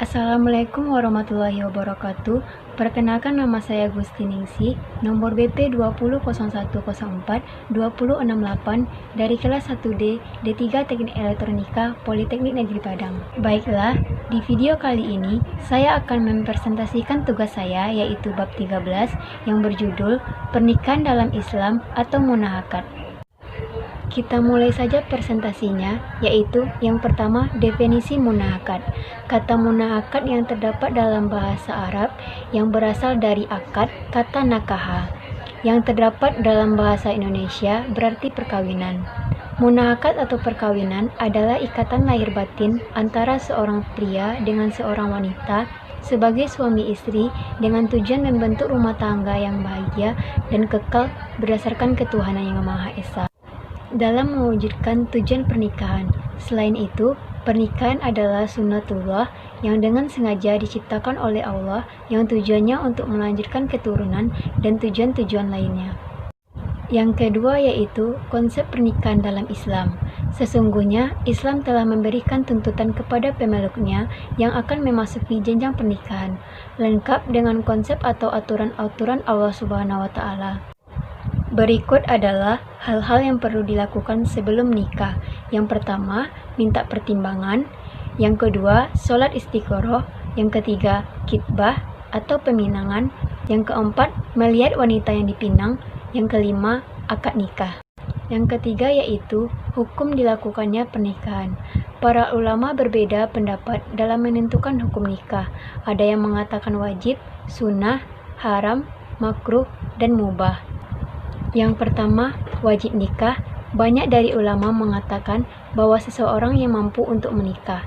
Assalamualaikum warahmatullahi wabarakatuh. Perkenalkan, nama saya Gusti Ningsih, nomor BP 200104-2068 dari kelas 1D D3 Teknik Elektronika Politeknik Negeri Padang. Baiklah, di video kali ini saya akan mempresentasikan tugas saya, yaitu bab 13 yang berjudul Pernikahan dalam Islam atau Munahakat. Kita mulai saja presentasinya, yaitu yang pertama, definisi munahakat. Kata munahakat yang terdapat dalam bahasa Arab yang berasal dari akad, kata nakaha, yang terdapat dalam bahasa Indonesia berarti perkawinan. Munahakat atau perkawinan adalah ikatan lahir batin antara seorang pria dengan seorang wanita sebagai suami istri dengan tujuan membentuk rumah tangga yang bahagia dan kekal berdasarkan ketuhanan yang Maha Esa dalam mewujudkan tujuan pernikahan. Selain itu, pernikahan adalah sunnatullah yang dengan sengaja diciptakan oleh Allah yang tujuannya untuk melanjutkan keturunan dan tujuan-tujuan lainnya. Yang kedua yaitu konsep pernikahan dalam Islam. Sesungguhnya Islam telah memberikan tuntutan kepada pemeluknya yang akan memasuki jenjang pernikahan, lengkap dengan konsep atau aturan-aturan Allah Subhanahu wa Ta'ala. Berikut adalah hal-hal yang perlu dilakukan sebelum nikah. Yang pertama, minta pertimbangan. Yang kedua, sholat istiqoroh. Yang ketiga, khitbah atau peminangan. Yang keempat, melihat wanita yang dipinang. Yang kelima, akad nikah. Yang ketiga yaitu hukum dilakukannya pernikahan. Para ulama berbeda pendapat dalam menentukan hukum nikah. Ada yang mengatakan wajib, sunnah, haram, makruh, dan mubah. Yang pertama, wajib nikah. Banyak dari ulama mengatakan bahwa seseorang yang mampu untuk menikah.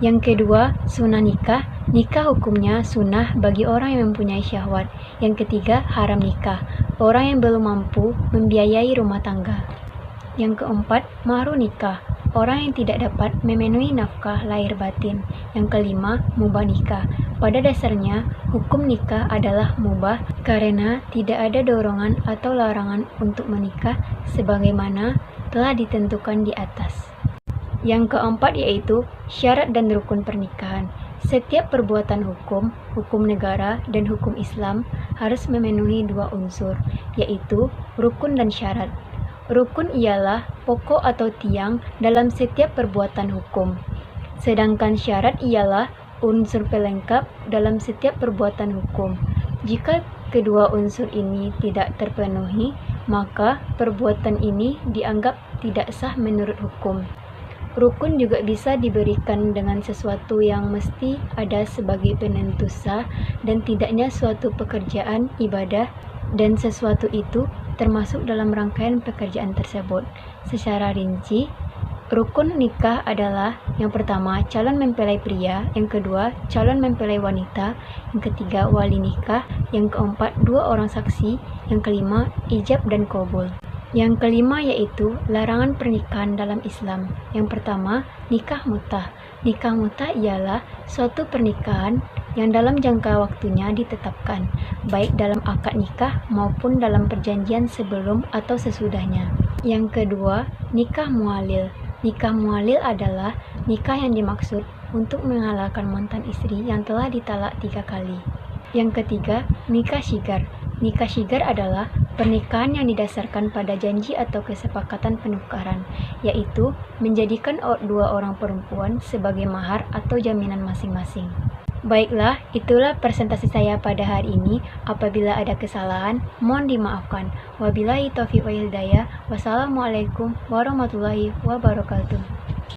Yang kedua, sunnah nikah. Nikah hukumnya sunnah bagi orang yang mempunyai syahwat. Yang ketiga, haram nikah. Orang yang belum mampu membiayai rumah tangga. Yang keempat, mahru nikah. Orang yang tidak dapat memenuhi nafkah lahir batin. Yang kelima, mubah nikah. Pada dasarnya, hukum nikah adalah mubah karena tidak ada dorongan atau larangan untuk menikah sebagaimana telah ditentukan di atas. Yang keempat yaitu syarat dan rukun pernikahan. Setiap perbuatan hukum, hukum negara, dan hukum Islam harus memenuhi dua unsur, yaitu rukun dan syarat. Rukun ialah pokok atau tiang dalam setiap perbuatan hukum, sedangkan syarat ialah unsur pelengkap dalam setiap perbuatan hukum. Jika kedua unsur ini tidak terpenuhi, maka perbuatan ini dianggap tidak sah menurut hukum. Rukun juga bisa diberikan dengan sesuatu yang mesti ada sebagai penentu sah dan tidaknya suatu pekerjaan ibadah, dan sesuatu itu termasuk dalam rangkaian pekerjaan tersebut. Secara rinci, rukun nikah adalah yang pertama, calon mempelai pria. Yang kedua, calon mempelai wanita. Yang ketiga, wali nikah. Yang keempat, dua orang saksi. Yang kelima, ijab dan qabul. Yang kelima yaitu larangan pernikahan dalam Islam. Yang pertama, nikah mut'ah. Nikah mut'ah ialah suatu pernikahan yang dalam jangka waktunya ditetapkan, baik dalam akad nikah maupun dalam perjanjian sebelum atau sesudahnya. Yang kedua, nikah muhalil. Nikah muhalil adalah nikah yang dimaksud untuk menghalalkan mantan istri yang telah ditalak 3 kali. Yang ketiga, nikah syigar. Nikah syigar adalah pernikahan yang didasarkan pada janji atau kesepakatan penukaran, yaitu menjadikan dua orang perempuan sebagai mahar atau jaminan masing-masing. Baiklah, itulah presentasi saya pada hari ini. Apabila ada kesalahan, mohon dimaafkan. Wabillahi taufiq wal hidayah. Wassalamualaikum warahmatullahi wabarakatuh.